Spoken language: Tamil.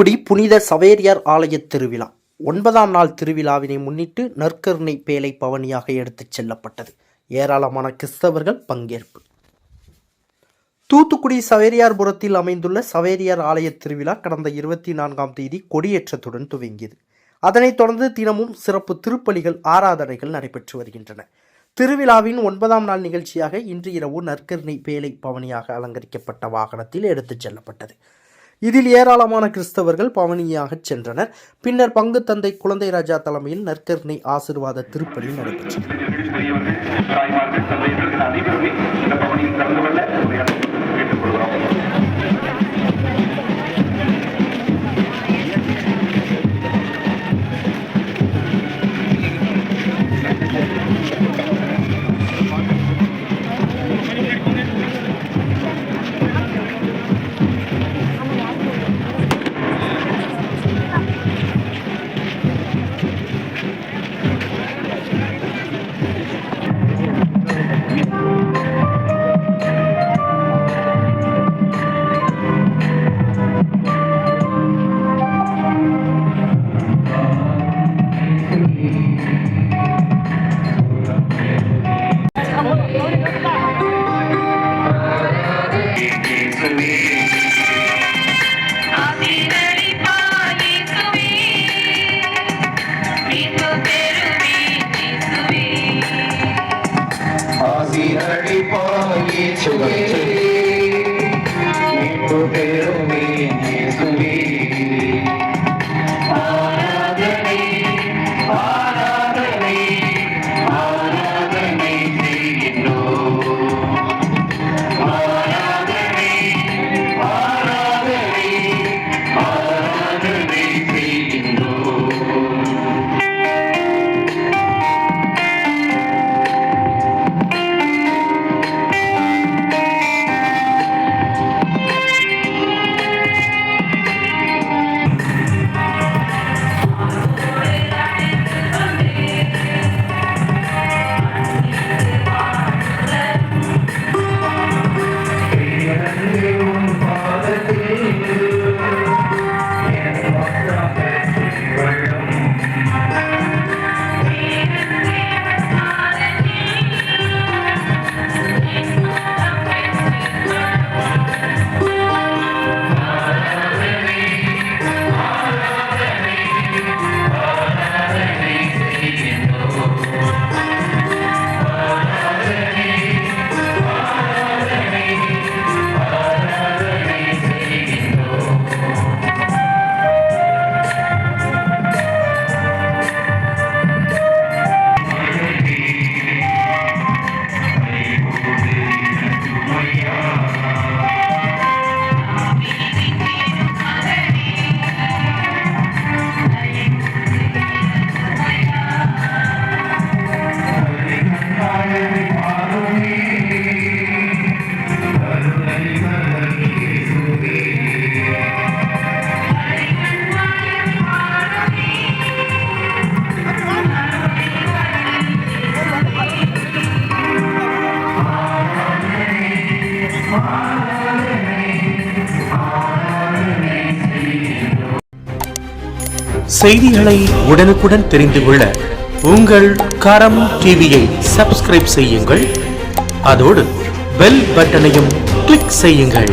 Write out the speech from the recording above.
தூத்துக்குடி புனித சவேரியார் ஆலய திருவிழா 9ஆம் நாள் திருவிழாவினை முன்னிட்டு நற்கருணை பேழை பவனியாக எடுத்துச் செல்லப்பட்டது. ஏராளமான கிறிஸ்தவர்கள் பங்கேற்பு. தூத்துக்குடி சவேரியார்புரத்தில் அமைந்துள்ள சவேரியார் ஆலய திருவிழா கடந்த 24ஆம் தேதி கொடியேற்றத்துடன் துவங்கியது. அதனைத் தொடர்ந்து தினமும் சிறப்பு திருப்பலிகள், ஆராதனைகள் நடைபெற்று வருகின்றன. திருவிழாவின் 9ஆம் நாள் நிகழ்ச்சியாக இன்று இரவு நற்கருணை பேழை பவனியாக அலங்கரிக்கப்பட்ட வாகனத்தில் எடுத்துச் செல்லப்பட்டது. இதில் ஏராளமான கிறிஸ்தவர்கள் பவனியாக சென்றனர். பின்னர் பங்கு தந்தை குழந்தை ராஜா தலைமையில் நற்கருணை ஆசீர்வாத திருப்பலி நடைபெற்றது. செய்திகளை உடனுக்குடன் தெரிந்து கொள்ள உங்கள் கரம் டிவியை சப்ஸ்கிரைப் செய்யுங்கள். அதோடு பெல் பட்டனையும் கிளிக் செய்யுங்கள்.